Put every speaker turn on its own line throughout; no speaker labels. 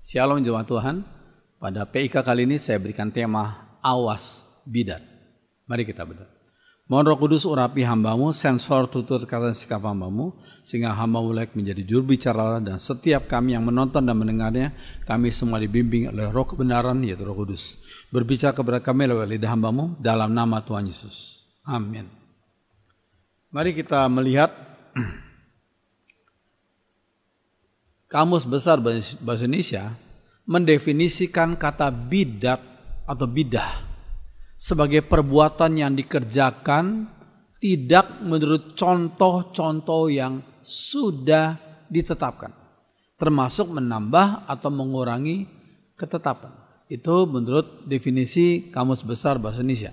Shalom jemaat Tuhan. Pada PIK kali ini saya berikan tema awas bidat. Mari kita berdoa. Mohon Roh Kudus urapi hambamu, sensor tutur kata sikap hambamu, sehingga hamba mulai menjadi juru bicara, dan setiap kami yang menonton dan mendengarnya, kami semua dibimbing oleh Roh kebenaran, yaitu Roh Kudus. Berbicara kepada kami lewat lidah hambamu, dalam nama Tuhan Yesus. Amin. Mari kita melihat Kamus Besar Bahasa Indonesia mendefinisikan kata bidat atau bidah sebagai perbuatan yang dikerjakan tidak menurut contoh-contoh yang sudah ditetapkan, termasuk menambah atau mengurangi ketetapan. Itu menurut definisi Kamus Besar Bahasa Indonesia.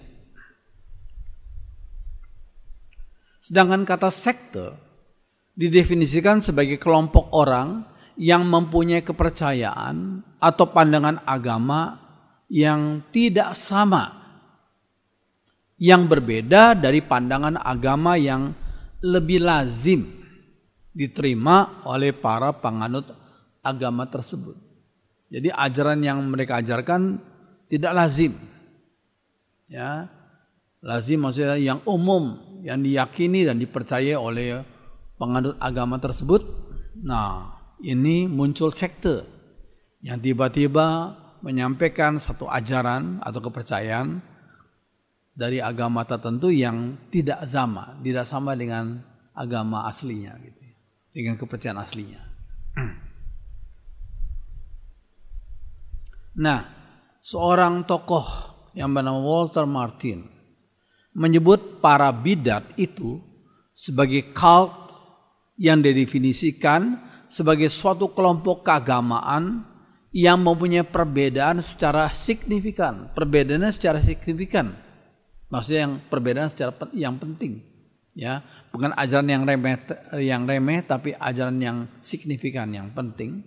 Sedangkan kata sekte didefinisikan sebagai kelompok orang yang mempunyai kepercayaan atau pandangan agama yang tidak sama, yang berbeda dari pandangan agama yang lebih lazim diterima oleh para penganut agama tersebut. Jadi ajaran yang mereka ajarkan tidak lazim. Ya, lazim maksudnya yang umum, yang diyakini dan dipercayai oleh penganut agama tersebut. Nah, ini muncul sekte yang tiba-tiba menyampaikan satu ajaran atau kepercayaan dari agama tertentu yang tidak sama dengan agama aslinya, gitu, dengan kepercayaan aslinya. Nah, seorang tokoh yang bernama Walter Martin menyebut para bidat itu sebagai cult yang didefinisikan sebagai suatu kelompok keagamaan yang mempunyai perbedaan secara signifikan. Perbedaannya secara signifikan. Maksudnya yang perbedaan yang penting. Ya, bukan ajaran yang remeh tapi ajaran yang signifikan, yang penting.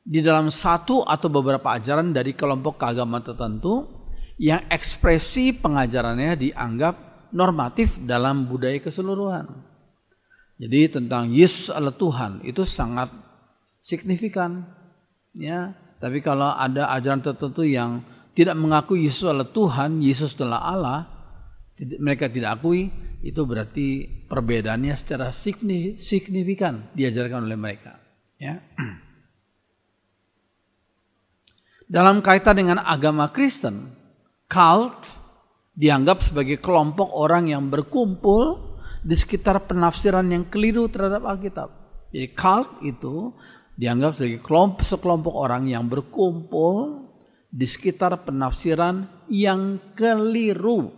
Di dalam satu atau beberapa ajaran dari kelompok keagamaan tertentu yang ekspresi pengajarannya dianggap normatif dalam budaya keseluruhan. Jadi tentang Yesus adalah Tuhan itu sangat signifikan, ya. Tapi kalau ada ajaran tertentu yang tidak mengakui Yesus adalah Tuhan, Yesus adalah Allah, mereka tidak akui, itu berarti perbedaannya secara signifikan diajarkan oleh mereka. Ya. Dalam kaitan dengan agama Kristen, cult dianggap sebagai kelompok orang yang berkumpul di sekitar penafsiran yang keliru terhadap Alkitab. Jadi cult itu dianggap sebagai sekelompok orang yang berkumpul di sekitar penafsiran yang keliru.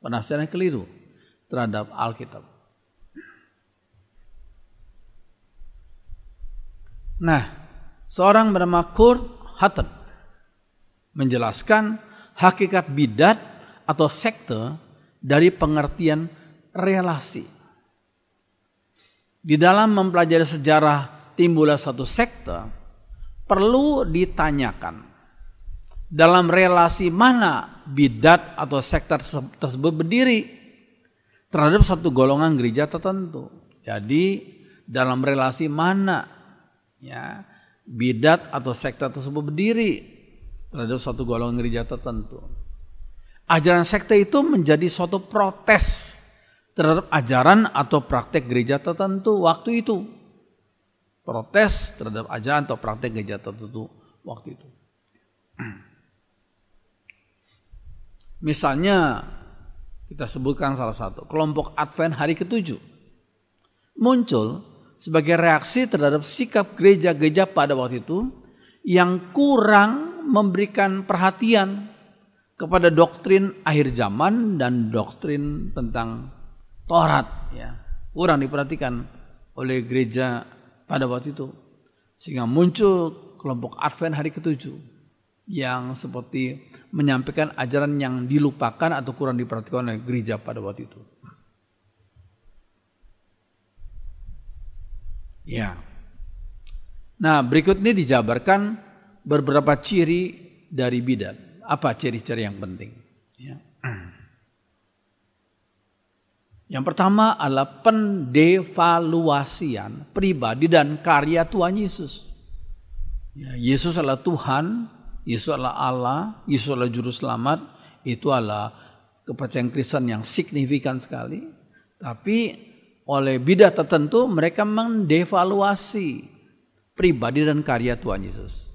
Penafsiran yang keliru terhadap Alkitab. Nah, seorang bernama Kurt Hutton menjelaskan hakikat bidat atau sekte dari pengertian relasi. Di dalam mempelajari sejarah timbulnya satu sekte, perlu ditanyakan dalam relasi mana bidat atau sekte tersebut berdiri terhadap satu golongan gereja tertentu. Jadi dalam relasi mana, ya, bidat atau sekte tersebut berdiri terhadap satu golongan gereja tertentu. Ajaran sekte itu menjadi suatu protes terhadap ajaran atau praktek gereja tertentu waktu itu. Protes terhadap ajaran atau praktek gereja tertentu waktu itu. Misalnya kita sebutkan salah satu, kelompok Advent hari ke-7 muncul sebagai reaksi terhadap sikap gereja-gereja pada waktu itu yang kurang memberikan perhatian kepada doktrin akhir zaman dan doktrin tentang Taurat, ya, kurang diperhatikan oleh gereja pada waktu itu, sehingga muncul kelompok Advent hari ke-7 yang seperti menyampaikan ajaran yang dilupakan atau kurang diperhatikan oleh gereja pada waktu itu. Ya. Nah, berikut ini dijabarkan beberapa ciri dari bidat. Apa ciri-ciri yang penting? Ya. Yang pertama adalah pendevaluasian pribadi dan karya Tuhan Yesus. Ya, Yesus adalah Tuhan, Yesus adalah Allah, Yesus adalah Juru Selamat. Itu adalah kepercayaan Kristen yang signifikan sekali. Tapi oleh bidah tertentu mereka mendevaluasi pribadi dan karya Tuhan Yesus.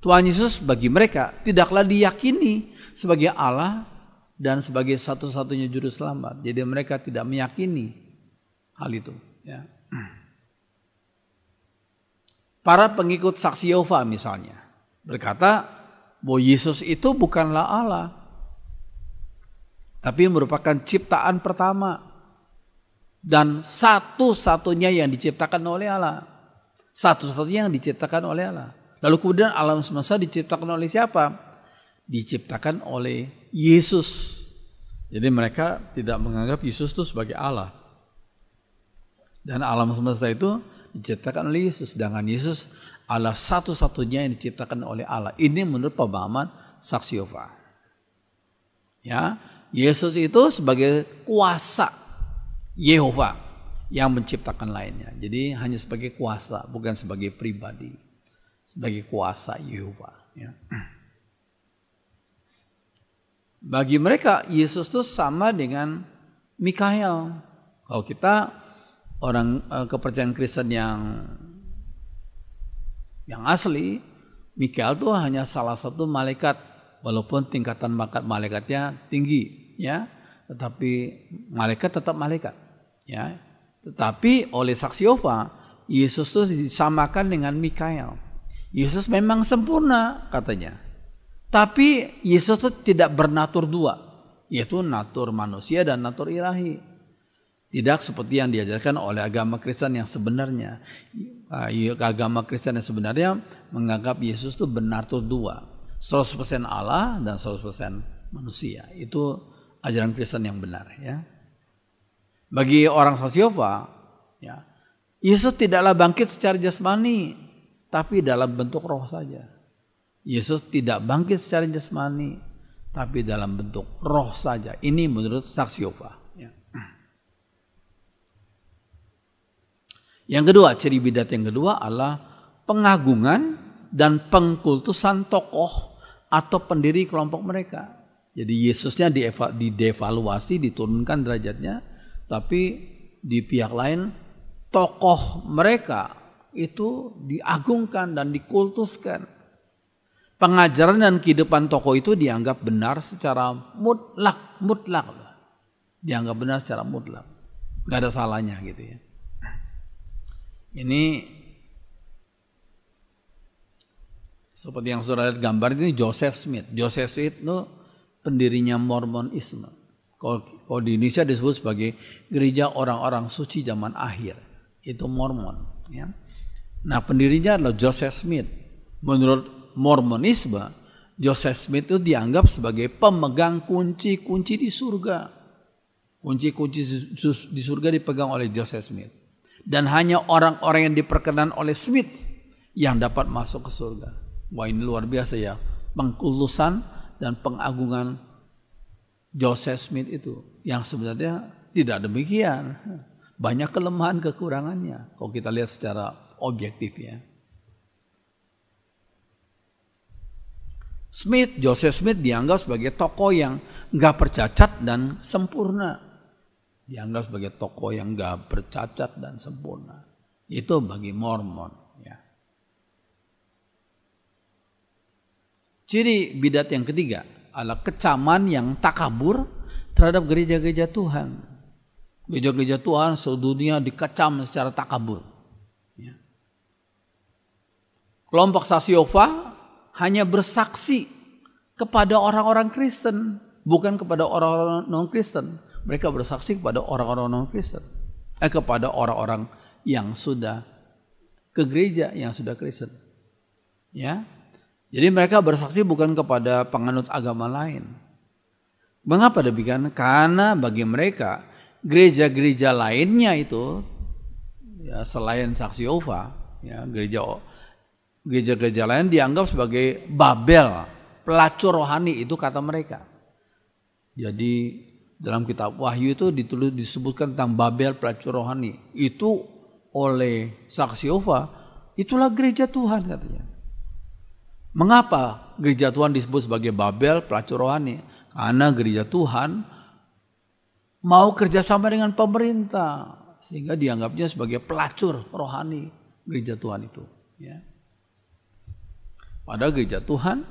Tuhan Yesus bagi mereka tidaklah diyakini sebagai Allah dan sebagai satu-satunya Juru Selamat. Jadi mereka tidak meyakini hal itu. Ya. Para pengikut saksi Yehova misalnya berkata bahwa Yesus itu bukanlah Allah, tapi merupakan ciptaan pertama dan satu-satunya yang diciptakan oleh Allah. Satu-satunya yang diciptakan oleh Allah. Lalu kemudian alam semesta diciptakan oleh siapa? Diciptakan oleh Yesus. Jadi mereka tidak menganggap Yesus itu sebagai Allah. Dan alam semesta itu diciptakan oleh Yesus. Sedangkan Yesus adalah satu-satunya yang diciptakan oleh Allah. Ini menurut pemahaman saksi Yehova. Ya, Yesus itu sebagai kuasa Yehova yang menciptakan lainnya. Jadi hanya sebagai kuasa, bukan sebagai pribadi. Sebagai kuasa Yehova. Ya. Bagi mereka Yesus itu sama dengan Mikael. Kalau kita orang kepercayaan Kristen yang asli, Mikael itu hanya salah satu malaikat, walaupun tingkatan malaikatnya tinggi, ya, tetapi malaikat tetap malaikat, ya. Tetapi oleh saksi Yehova, Yesus itu disamakan dengan Mikael. Yesus memang sempurna katanya, tapi Yesus itu tidak bernatur dua, yaitu natur manusia dan natur ilahi. Tidak seperti yang diajarkan oleh agama Kristen yang sebenarnya. Agama Kristen yang sebenarnya menganggap Yesus itu bernatur dua. 100% Allah dan 100% manusia. Itu ajaran Kristen yang benar. Ya. Bagi orang saksi Yehova, ya, Yesus tidaklah bangkit secara jasmani, tapi dalam bentuk roh saja. Yesus tidak bangkit secara jasmani, tapi dalam bentuk roh saja. Ini menurut saksi Yehova. Yang kedua, ciri bidat yang kedua adalah pengagungan dan pengkultusan tokoh atau pendiri kelompok mereka. Jadi Yesusnya didevaluasi, diturunkan derajatnya, tapi di pihak lain tokoh mereka itu diagungkan dan dikultuskan. Pengajaran dan kehidupan tokoh itu dianggap benar secara mutlak. Dianggap benar secara mutlak. Gak ada salahnya gitu ya. Ini seperti yang saudara lihat gambar ini Joseph Smith. Joseph Smith itu pendirinya Mormonisme. Kalau di Indonesia disebut sebagai gereja orang-orang suci zaman akhir. Itu Mormon. Ya. Nah pendirinya adalah Joseph Smith. Menurut Mormonisme, Joseph Smith itu dianggap sebagai pemegang kunci-kunci di surga. Kunci-kunci di surga dipegang oleh Joseph Smith. Dan hanya orang-orang yang diperkenan oleh Smith yang dapat masuk ke surga. Wah ini luar biasa ya. Pengkulusan dan pengagungan Joseph Smith itu. Yang sebenarnya tidak demikian. Banyak kelemahan kekurangannya. Kalau kita lihat secara objektif ya. Joseph Smith dianggap sebagai tokoh yang gak bercacat dan sempurna. Dianggap sebagai tokoh yang gak bercacat dan sempurna. Itu bagi Mormon. Ya. Ciri bidat yang ketiga adalah kecaman yang takabur terhadap gereja-gereja Tuhan. Gereja-gereja Tuhan sedunia dikecam secara takabur. Ya. Kelompok saksi Yehova hanya bersaksi kepada orang-orang Kristen, bukan kepada orang-orang non-Kristen. Mereka bersaksi kepada orang-orang non-Kristen, kepada orang-orang yang sudah ke gereja, yang sudah Kristen. Ya, jadi mereka bersaksi bukan kepada penganut agama lain. Mengapa demikian? Karena bagi mereka gereja-gereja lainnya itu, ya, selain saksi Yehova, ya, gereja-gereja lain dianggap sebagai Babel, pelacur rohani, itu kata mereka. Jadi dalam kitab Wahyu itu disebutkan tentang Babel pelacur rohani. Itu oleh saksi Yehova, itulah gereja Tuhan katanya. Mengapa gereja Tuhan disebut sebagai Babel, pelacur rohani? Karena gereja Tuhan mau kerjasama dengan pemerintah, sehingga dianggapnya sebagai pelacur rohani gereja Tuhan itu. Ya. Padahal gereja Tuhan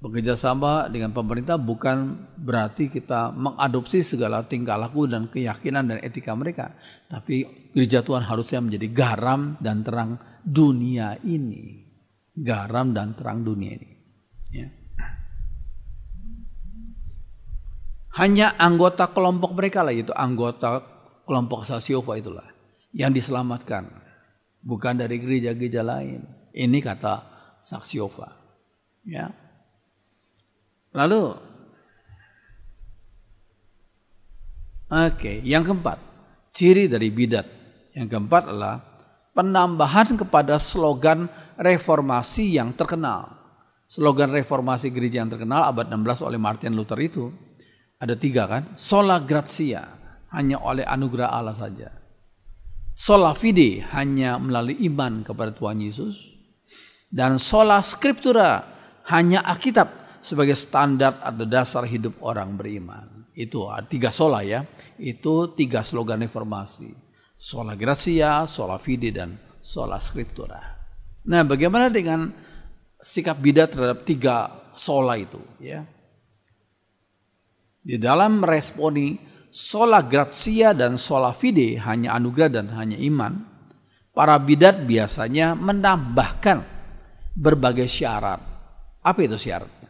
bekerja sama dengan pemerintah bukan berarti kita mengadopsi segala tingkah laku dan keyakinan dan etika mereka. Tapi gereja Tuhan harusnya menjadi garam dan terang dunia ini. Garam dan terang dunia ini. Ya. Hanya anggota kelompok mereka lah, yaitu anggota kelompok saksi Yehova itulah yang diselamatkan. Bukan dari gereja-gereja lain. Ini kata saksi Yehova. Ya. Lalu, yang keempat, ciri dari bidat. Yang keempat adalah penambahan kepada slogan reformasi yang terkenal. Slogan reformasi gereja yang terkenal abad 16 oleh Martin Luther itu ada 3 kan? Sola gratia, hanya oleh anugerah Allah saja. Sola fide, hanya melalui iman kepada Tuhan Yesus. Dan sola scriptura, hanya Alkitab sebagai standar atau dasar hidup orang beriman. Itu 3 sola ya. Itu 3 slogan reformasi. Sola gratia, sola fide, dan sola scriptura. Nah, bagaimana dengan sikap bidat terhadap 3 sola itu? Ya. Di dalam meresponi sola gratia dan sola fide, hanya anugerah dan hanya iman, para bidat biasanya menambahkan berbagai syarat. Apa itu syaratnya?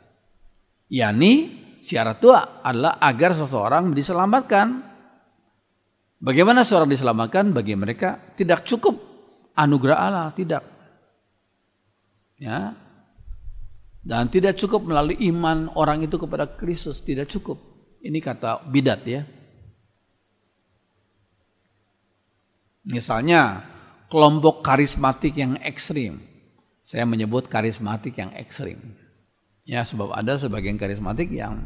Yani syarat itu adalah agar seseorang diselamatkan. Bagaimana seorang diselamatkan? Bagi mereka tidak cukup anugerah Allah, tidak. Ya. Dan tidak cukup melalui iman orang itu kepada Kristus, tidak cukup. Ini kata bidat ya. Misalnya kelompok karismatik yang ekstrim. Saya menyebut karismatik yang ekstrim. Ya, sebab ada sebagian karismatik yang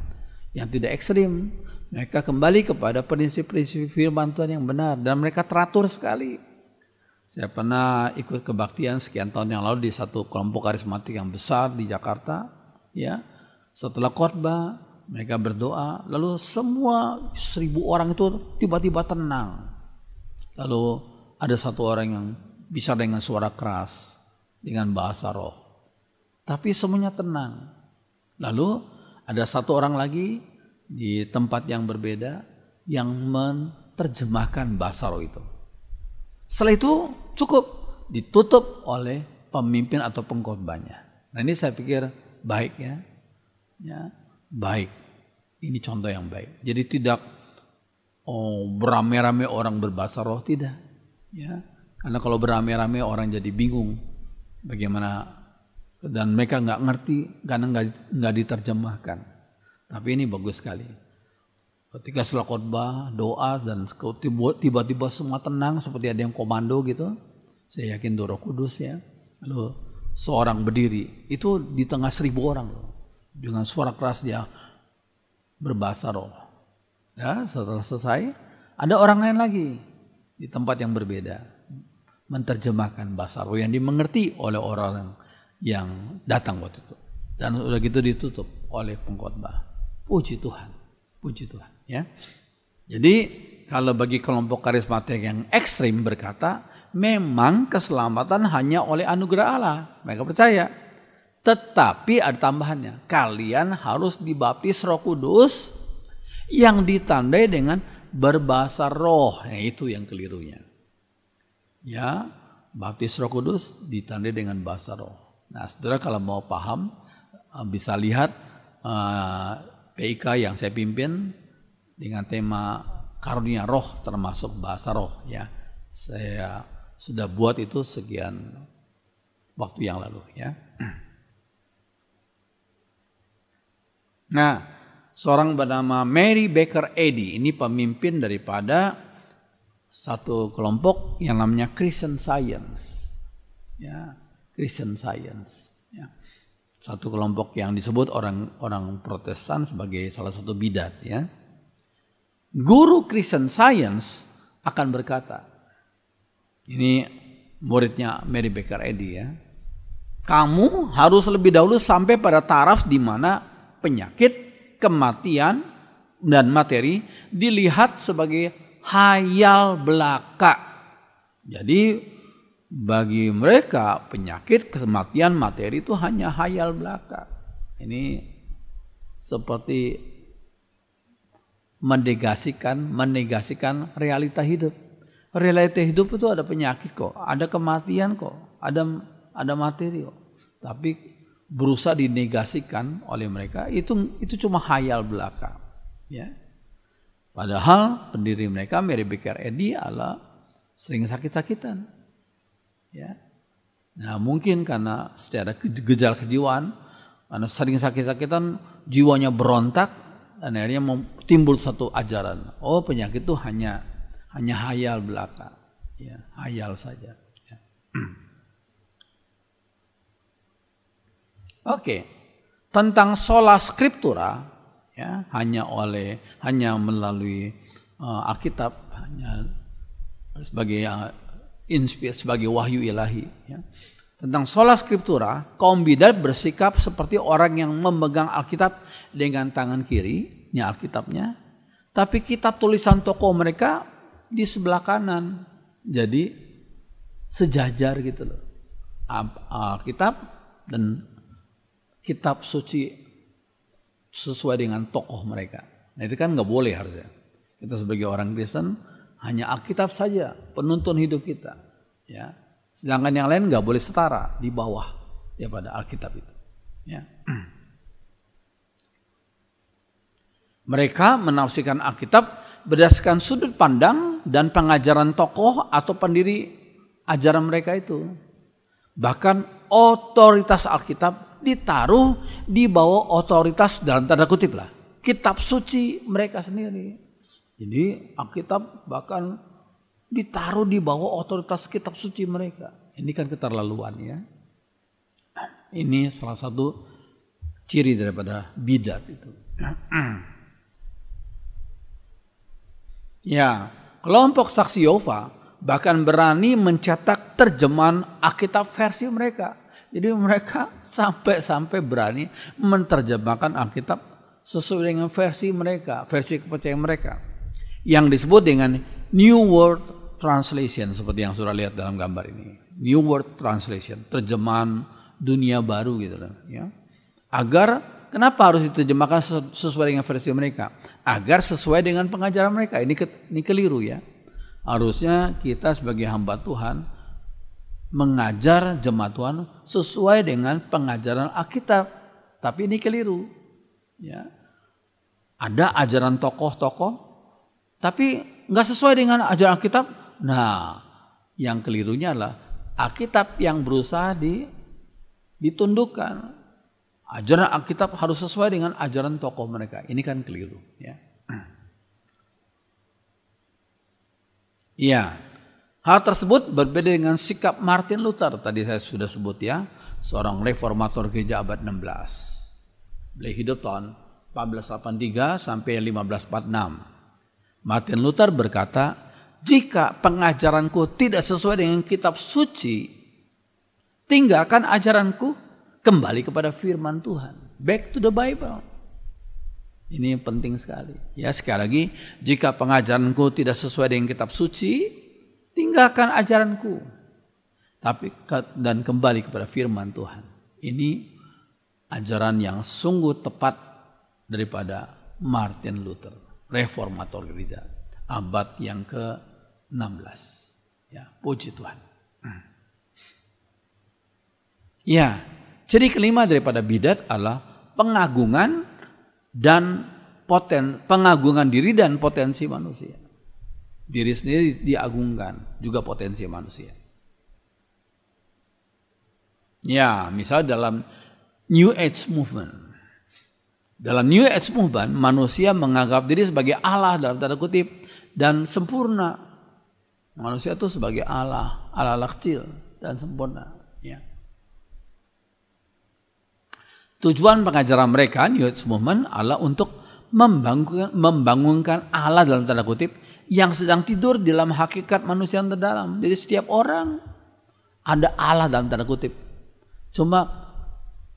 tidak ekstrim. Mereka kembali kepada prinsip-prinsip firman Tuhan yang benar dan mereka teratur sekali. Saya pernah ikut kebaktian sekian tahun yang lalu di satu kelompok karismatik yang besar di Jakarta. Ya, setelah khotbah mereka berdoa, lalu semua 1.000 orang itu tiba-tiba tenang. Lalu ada satu orang yang bicara dengan suara keras, dengan bahasa roh. Tapi semuanya tenang. Lalu ada satu orang lagi di tempat yang berbeda yang menerjemahkan bahasa roh itu. Setelah itu cukup ditutup oleh pemimpin atau pengkhotbahnya. Nah, ini saya pikir baik ya. Ya, baik. Ini contoh yang baik. Jadi tidak beramai-ramai orang berbahasa roh, tidak. Ya, karena kalau beramai-ramai orang jadi bingung bagaimana, dan mereka nggak ngerti karena nggak diterjemahkan. Tapi ini bagus sekali. Ketika setelah khotbah, doa, dan tiba-tiba semua tenang seperti ada yang komando gitu. Saya yakin itu Roh Kudus ya. Lalu seorang berdiri, itu di tengah 1.000 orang loh. Dengan suara keras dia berbahasa roh. Ya, setelah selesai, ada orang lain lagi di tempat yang berbeda menerjemahkan bahasa roh yang dimengerti oleh orang yang datang waktu itu. Dan udah gitu ditutup oleh pengkhotbah. Puji Tuhan. Puji Tuhan ya. Jadi kalau bagi kelompok karismatik yang ekstrim berkata, memang keselamatan hanya oleh anugerah Allah. Mereka percaya. Tetapi ada tambahannya. Kalian harus dibaptis Roh Kudus yang ditandai dengan berbahasa roh. Nah, itu yang kelirunya. Ya, baptis Roh Kudus ditandai dengan bahasa roh. Nah, saudara kalau mau paham bisa lihat PIK yang saya pimpin dengan tema karunia roh termasuk bahasa roh ya. Saya sudah buat itu sekian waktu yang lalu ya. Nah, seorang bernama Mary Baker Eddy ini pemimpin daripada satu kelompok yang namanya Christian Science. Ya, Christian Science. Ya. Satu kelompok yang disebut orang Protestan sebagai salah satu bidat ya. Guru Christian Science akan berkata, ini muridnya Mary Baker Eddy ya. Kamu harus lebih dahulu sampai pada taraf di mana penyakit, kematian, dan materi dilihat sebagai hayal belaka. Jadi bagi mereka penyakit, kematian, materi itu hanya hayal belaka. Ini seperti menegasikan realita hidup. Realita hidup itu ada penyakit kok, ada kematian kok, ada materi kok. Tapi berusaha dinegasikan oleh mereka itu cuma hayal belaka, ya. Padahal pendiri mereka, Mary Baker Eddy, adalah sering sakit-sakitan, ya. Nah, mungkin karena secara gejala kejiwaan, karena sering sakit-sakitan, jiwanya berontak, dan akhirnya timbul satu ajaran. Oh, penyakit itu hanya hayal belaka, ya, hayal saja. Ya. Oke, tentang sola scriptura, ya, hanya melalui Alkitab, hanya sebagai wahyu ilahi, ya. Tentang sola scriptura, kaum bidat bersikap seperti orang yang memegang Alkitab dengan tangan kiri, ini Alkitabnya, tapi kitab tulisan tokoh mereka di sebelah kanan. Jadi sejajar gitu loh. Alkitab dan kitab suci sesuai dengan tokoh mereka. Nah, itu kan nggak boleh harusnya. Kita sebagai orang Kristen hanya Alkitab saja penuntun hidup kita, ya. Sedangkan yang lain nggak boleh setara di bawah daripada Alkitab itu, ya. Mereka menafsirkan Alkitab berdasarkan sudut pandang dan pengajaran tokoh atau pendiri ajaran mereka itu. Bahkan otoritas Alkitab ditaruh di bawah otoritas, dalam tanda kutip lah, kitab suci mereka sendiri. Jadi Alkitab bahkan ditaruh di bawah otoritas kitab suci mereka. Ini kan keterlaluan, ya. Ini salah satu ciri daripada bidat itu. Ya, kelompok saksi Yehova bahkan berani mencetak terjemahan Alkitab versi mereka. Jadi mereka sampai berani menerjemahkan Alkitab sesuai dengan versi mereka, versi kepercayaan mereka, yang disebut dengan New World Translation, seperti yang sudah lihat dalam gambar ini. New World Translation, terjemahan dunia baru gitu loh, ya. Kenapa harus diterjemahkan sesuai dengan versi mereka? Agar sesuai dengan pengajaran mereka. Ini keliru, ya. Harusnya kita sebagai hamba Tuhan mengajar jemaat Tuhan sesuai dengan pengajaran Alkitab. Tapi ini keliru, ya. Ada ajaran tokoh-tokoh tapi nggak sesuai dengan ajaran Alkitab. Nah, yang kelirunya adalah Alkitab yang berusaha ditundukkan. Ajaran Alkitab harus sesuai dengan ajaran tokoh mereka. Ini kan keliru, ya. Iya. Hal tersebut berbeda dengan sikap Martin Luther. Tadi saya sudah sebut, ya, seorang reformator gereja abad 16. Beliau hidup tahun 1483 sampai 1546. Martin Luther berkata, jika pengajaranku tidak sesuai dengan kitab suci, tinggalkan ajaranku, kembali kepada firman Tuhan. Back to the Bible. Ini penting sekali. Ya, sekali lagi, jika pengajaranku tidak sesuai dengan kitab suci, tinggalkan ajaranku, dan kembali kepada firman Tuhan. Ini ajaran yang sungguh tepat daripada Martin Luther, reformator gereja abad yang ke-16. Ya, puji Tuhan. Ya, ciri kelima daripada bidat adalah pengagungan diri dan potensi manusia. Diri sendiri diagungkan, juga potensi manusia. Ya, misal dalam New Age Movement. Dalam New Age Movement, manusia menganggap diri sebagai Allah dalam tanda kutip dan sempurna. Manusia itu sebagai Allah kecil dan sempurna. Ya. Tujuan pengajaran mereka, New Age Movement, adalah untuk membangunkan Allah dalam tanda kutip yang sedang tidur di dalam hakikat manusia yang terdalam. Jadi setiap orang ada Allah dalam tanda kutip. Cuma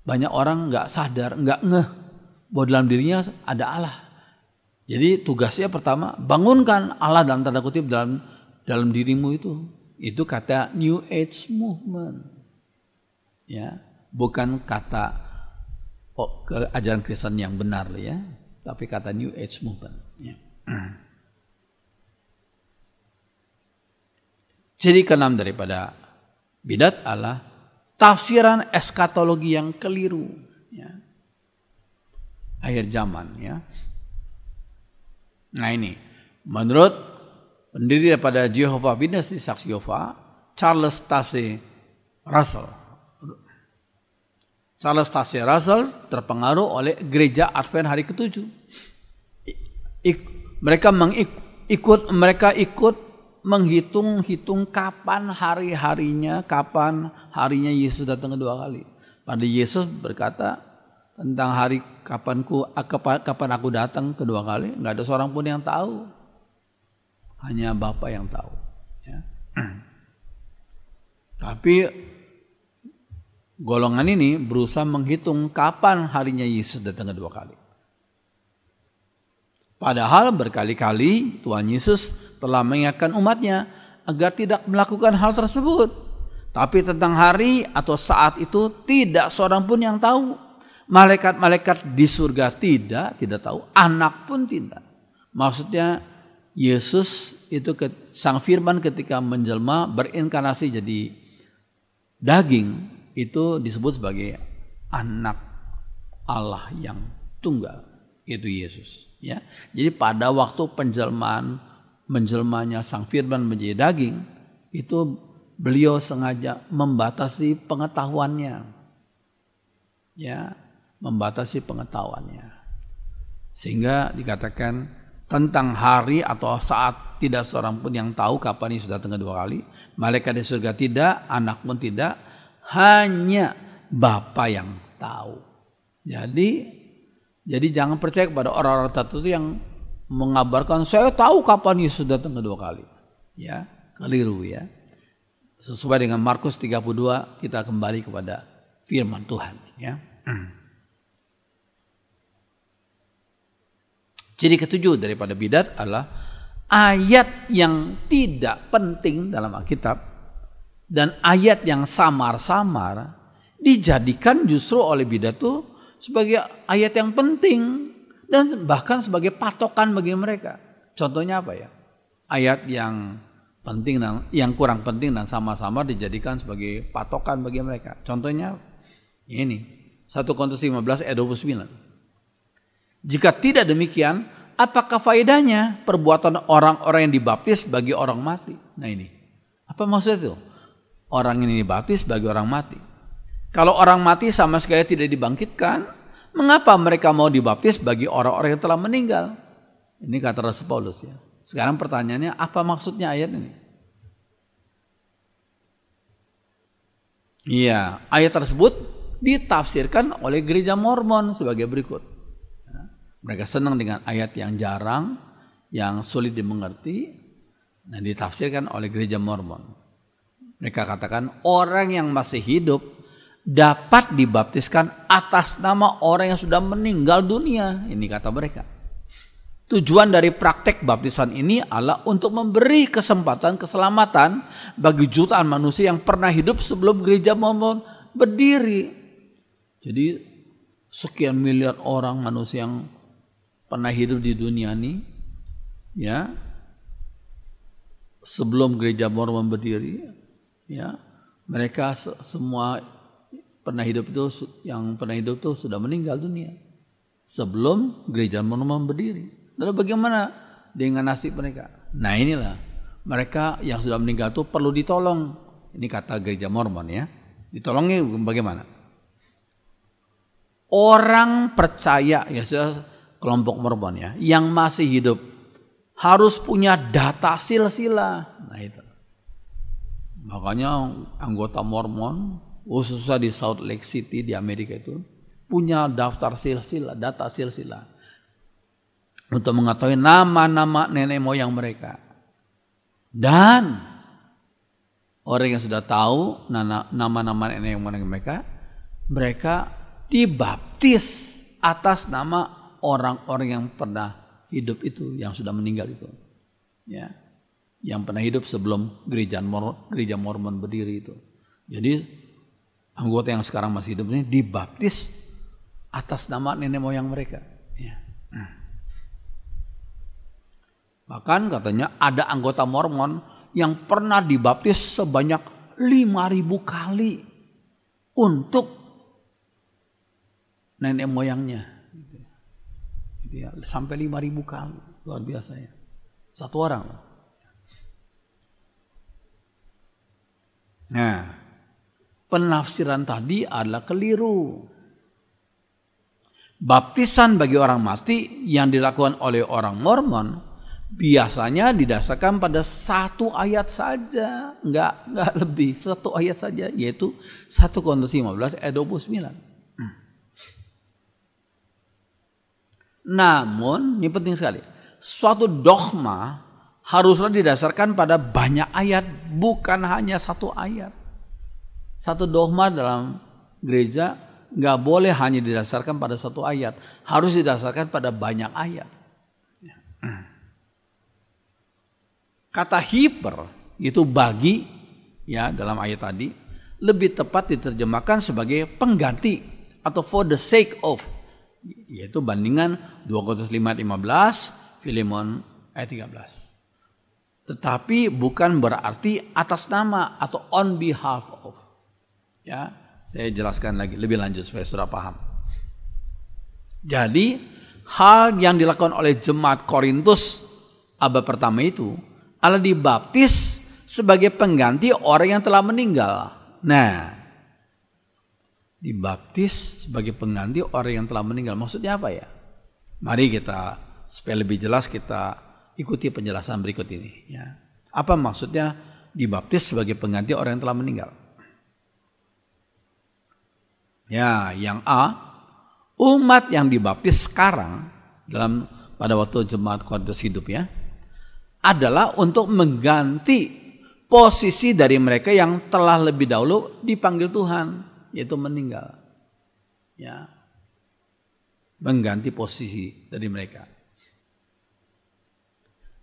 banyak orang nggak sadar, nggak ngeh bahwa dalam dirinya ada Allah. Jadi tugasnya pertama, bangunkan Allah dalam tanda kutip dalam dirimu itu. Itu kata New Age Movement. Ya, bukan kata ajaran Kristen yang benar ya, tapi kata New Age Movement. Ya. Ciri keenam daripada bidat adalah tafsiran eskatologi yang keliru. Ya. Akhir zaman ya. Nah ini, menurut pendiri daripada Jehovah Witness di Saksi Yehova, Charles Taze Russell. Charles Taze Russell terpengaruh oleh Gereja Advent Hari ke-7. Mereka ikut menghitung kapan harinya Yesus datang kedua kali. Pada Yesus berkata tentang hari kapan aku datang kedua kali, nggak ada seorang pun yang tahu, hanya Bapa yang tahu. Ya. Tapi golongan ini berusaha menghitung kapan harinya Yesus datang kedua kali. Padahal berkali-kali Tuhan Yesus telah mengingatkan umatnya agar tidak melakukan hal tersebut. Tapi tentang hari atau saat itu tidak seorang pun yang tahu. Malaikat-malaikat di surga tidak tahu. Anak pun tidak. Maksudnya Yesus itu Sang Firman ketika menjelma berinkarnasi jadi daging itu disebut sebagai anak Allah yang tunggal. Itu Yesus. Ya, jadi pada waktu menjelmanya Sang Firman menjadi daging, itu beliau sengaja membatasi pengetahuannya, ya, membatasi pengetahuannya, sehingga dikatakan tentang hari atau saat tidak seorang pun yang tahu kapan Yesus datang kedua kali, malaikat di surga tidak, anak pun tidak, hanya Bapa yang tahu. Jadi jangan percaya kepada orang-orang tertentu yang mengabarkan saya tahu kapan Yesus datang kedua kali. Ya, keliru ya. Sesuai dengan Markus 32 kita kembali kepada firman Tuhan ya. Ciri ketujuh daripada bidat adalah ayat yang tidak penting dalam Alkitab dan ayat yang samar-samar dijadikan justru oleh bidat itu sebagai ayat yang penting dan bahkan sebagai patokan bagi mereka. Contohnya apa ya? Ayat yang penting dan yang kurang penting dan sama-sama dijadikan sebagai patokan bagi mereka. Contohnya ini 1 Korintus 15 ayat 29. Jika tidak demikian, apakah faedahnya perbuatan orang-orang yang dibaptis bagi orang mati? Nah ini, apa maksudnya itu? Orang ini dibaptis bagi orang mati. Kalau orang mati sama sekali tidak dibangkitkan, mengapa mereka mau dibaptis bagi orang-orang yang telah meninggal? Ini kata Rasul Paulus ya. Sekarang pertanyaannya, apa maksudnya ayat ini? Iya, ayat tersebut ditafsirkan oleh gereja Mormon sebagai berikut. Mereka senang dengan ayat yang jarang, yang sulit dimengerti, dan ditafsirkan oleh gereja Mormon. Mereka katakan orang yang masih hidup dapat dibaptiskan atas nama orang yang sudah meninggal dunia. Ini kata mereka. Tujuan dari praktek baptisan ini adalah untuk memberi kesempatan keselamatan bagi jutaan manusia yang pernah hidup sebelum gereja Mormon berdiri. Jadi sekian miliar orang manusia yang pernah hidup di dunia ini, ya, sebelum gereja Mormon berdiri, ya, mereka semua pernah hidup itu sudah meninggal dunia sebelum gereja Mormon berdiri. Lalu bagaimana dengan nasib mereka? Nah inilah, mereka yang sudah meninggal itu perlu ditolong. Ini kata gereja Mormon ya. Ditolongnya bagaimana? Orang percaya, ya sudah kelompok Mormon ya, yang masih hidup harus punya data silsilah. Nah itu. Makanya anggota Mormon khususnya di Salt Lake City di Amerika itu punya daftar silsilah, data silsilah untuk mengetahui nama-nama nenek moyang mereka. Dan orang yang sudah tahu nama-nama nenek moyang mereka mereka dibaptis atas nama orang-orang yang pernah hidup itu, yang sudah meninggal itu. Ya. Yang pernah hidup sebelum gereja Mormon berdiri itu. Jadi anggota yang sekarang masih hidup ini dibaptis atas nama nenek moyang mereka. Ya. Bahkan katanya ada anggota Mormon yang pernah dibaptis sebanyak 5.000 kali untuk nenek moyangnya. Gitu ya. Sampai 5.000 kali. Luar biasa ya. Satu orang. Nah, penafsiran tadi adalah keliru. Baptisan bagi orang mati yang dilakukan oleh orang Mormon biasanya didasarkan pada satu ayat saja, enggak lebih, satu ayat saja, yaitu 1 Korintus 15 ayat 29. Namun, ini penting sekali, suatu dogma haruslah didasarkan pada banyak ayat, bukan hanya satu ayat. Satu dogma dalam gereja enggak boleh hanya didasarkan pada satu ayat, harus didasarkan pada banyak ayat. Kata hiper itu bagi ya dalam ayat tadi lebih tepat diterjemahkan sebagai pengganti atau for the sake of, yaitu bandingan 2 Korintus 5:15, Filemon ayat 13. Tetapi bukan berarti atas nama atau on behalf of. Ya, saya jelaskan lagi lebih lanjut supaya sudah paham. Jadi hal yang dilakukan oleh jemaat Korintus abad pertama itu adalah dibaptis sebagai pengganti orang yang telah meninggal. Nah, dibaptis sebagai pengganti orang yang telah meninggal. Maksudnya apa ya? Mari kita supaya lebih jelas kita ikuti penjelasan berikut ini. Ya. Apa maksudnya dibaptis sebagai pengganti orang yang telah meninggal? Ya, yang A, umat yang dibaptis sekarang pada waktu jemaat Korintus hidup ya, adalah untuk mengganti posisi dari mereka yang telah lebih dahulu dipanggil Tuhan, yaitu meninggal. Ya. Mengganti posisi dari mereka.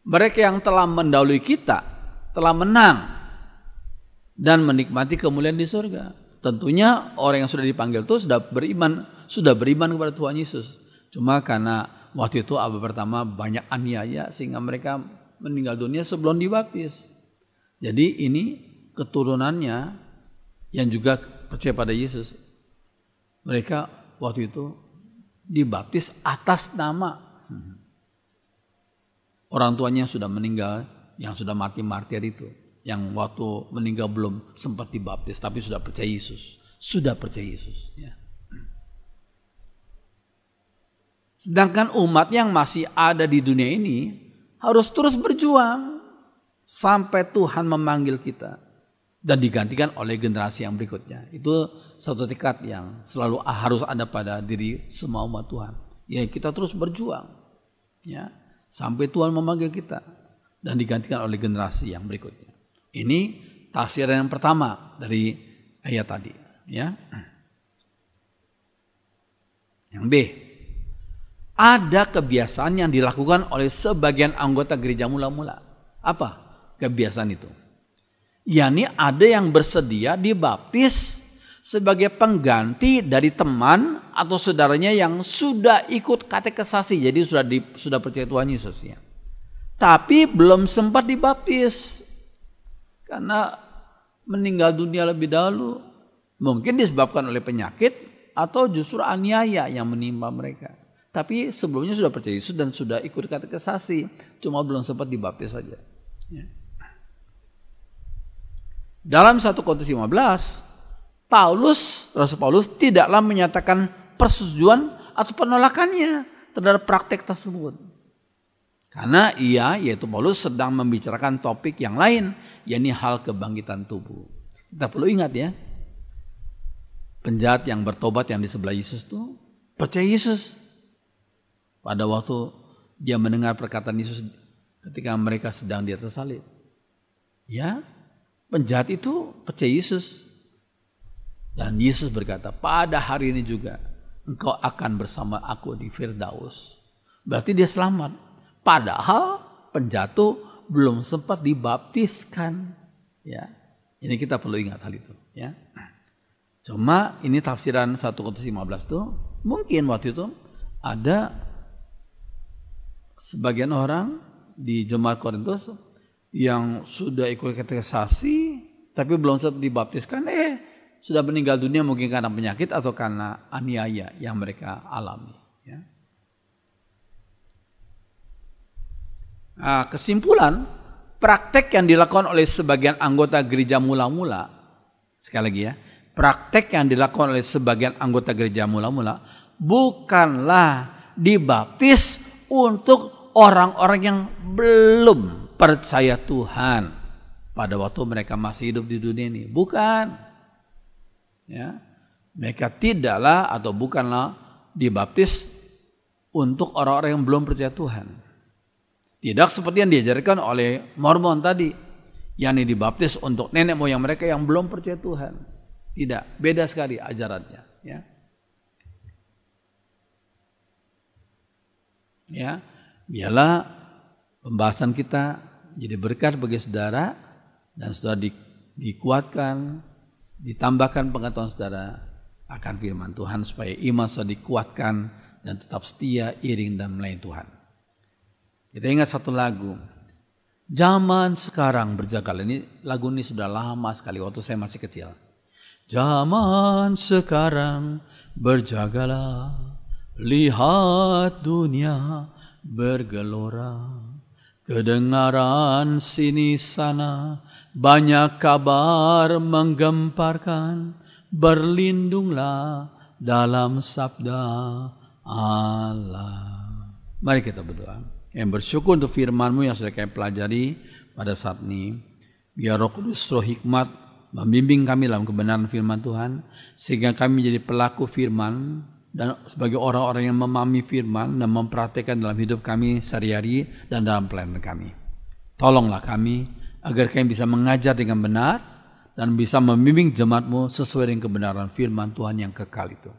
Mereka yang telah mendahului kita telah menang dan menikmati kemuliaan di surga. Tentunya orang yang sudah dipanggil itu sudah beriman kepada Tuhan Yesus. Cuma karena waktu itu abad pertama banyak aniaya sehingga mereka meninggal dunia sebelum dibaptis. Jadi ini keturunannya yang juga percaya pada Yesus. Mereka waktu itu dibaptis atas nama orang tuanya yang sudah meninggal, yang sudah mati martir itu. Yang waktu meninggal belum sempat dibaptis tapi sudah percaya Yesus. Sudah percaya Yesus. Ya. Sedangkan umat yang masih ada di dunia ini harus terus berjuang sampai Tuhan memanggil kita dan digantikan oleh generasi yang berikutnya. Itu satu tekad yang selalu harus ada pada diri semua umat Tuhan. Ya, kita terus berjuang ya sampai Tuhan memanggil kita dan digantikan oleh generasi yang berikutnya. Ini tafsiran yang pertama dari ayat tadi ya. Yang B, ada kebiasaan yang dilakukan oleh sebagian anggota gereja mula-mula. Apa kebiasaan itu? yakni ada yang bersedia dibaptis sebagai pengganti dari teman atau saudaranya yang sudah ikut katekesasi, jadi sudah percaya Tuhan Yesus ya. Tapi belum sempat dibaptis karena meninggal dunia lebih dahulu, mungkin disebabkan oleh penyakit atau justru aniaya yang menimpa mereka. Tapi sebelumnya sudah percaya Yesus dan sudah ikut katekesasi, cuma belum sempat dibaptis saja. Ya. Dalam 1 Korintus 15, Rasul Paulus tidaklah menyatakan persetujuan atau penolakannya terhadap praktek tersebut. Karena yaitu Paulus sedang membicarakan topik yang lain, yakni hal kebangkitan tubuh. Kita perlu ingat ya, penjahat yang bertobat yang di sebelah Yesus itu percaya Yesus. Pada waktu dia mendengar perkataan Yesus ketika mereka sedang di atas salib. Ya, penjahat itu percaya Yesus. Dan Yesus berkata, pada hari ini juga engkau akan bersama aku di Firdaus. Berarti dia selamat. Padahal penjatuh belum sempat dibaptiskan. Ya, ini kita perlu ingat hal itu. Ya, cuma ini tafsiran 1 Korintus 15 itu mungkin waktu itu ada sebagian orang di jemaat Korintus yang sudah ikut katekisasi tapi belum sempat dibaptiskan, sudah meninggal dunia mungkin karena penyakit atau karena aniaya yang mereka alami. Ya. Nah, kesimpulan, praktek yang dilakukan oleh sebagian anggota gereja mula-mula, sekali lagi ya, praktek yang dilakukan oleh sebagian anggota gereja mula-mula bukanlah dibaptis untuk orang-orang yang belum percaya Tuhan pada waktu mereka masih hidup di dunia ini. Bukan. Ya, mereka tidaklah atau bukanlah dibaptis untuk orang-orang yang belum percaya Tuhan. Tidak seperti yang diajarkan oleh Mormon tadi, yang dibaptis untuk nenek moyang mereka yang belum percaya Tuhan. Tidak, beda sekali ajarannya. Ya, ya, biarlah pembahasan kita jadi berkat bagi saudara dan saudara dikuatkan. Ditambahkan pengetahuan saudara akan firman Tuhan supaya iman saudara dikuatkan dan tetap setia, iring dan melayani Tuhan. Kita ingat satu lagu, zaman sekarang berjagalah. Ini lagu ini sudah lama sekali waktu saya masih kecil. Zaman sekarang berjagalah, lihat dunia bergelora, kedengaran sini sana, banyak kabar menggemparkan, berlindunglah dalam sabda Allah. Mari kita berdoa. Yang bersyukur untuk firman-Mu yang sudah kami pelajari pada saat ini. Biar Roh Kudus, Roh hikmat membimbing kami dalam kebenaran firman Tuhan, sehingga kami menjadi pelaku firman dan sebagai orang-orang yang memahami firman dan mempraktikkan dalam hidup kami sehari-hari dan dalam pelayanan kami. Tolonglah kami agar kami bisa mengajar dengan benar dan bisa membimbing jemaat-Mu sesuai dengan kebenaran firman Tuhan yang kekal itu.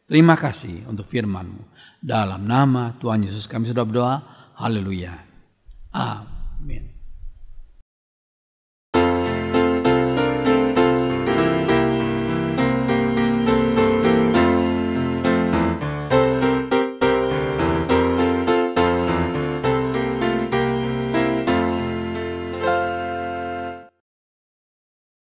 Terima kasih untuk firman-Mu. Dalam nama Tuhan Yesus kami sudah berdoa. Haleluya. Amin.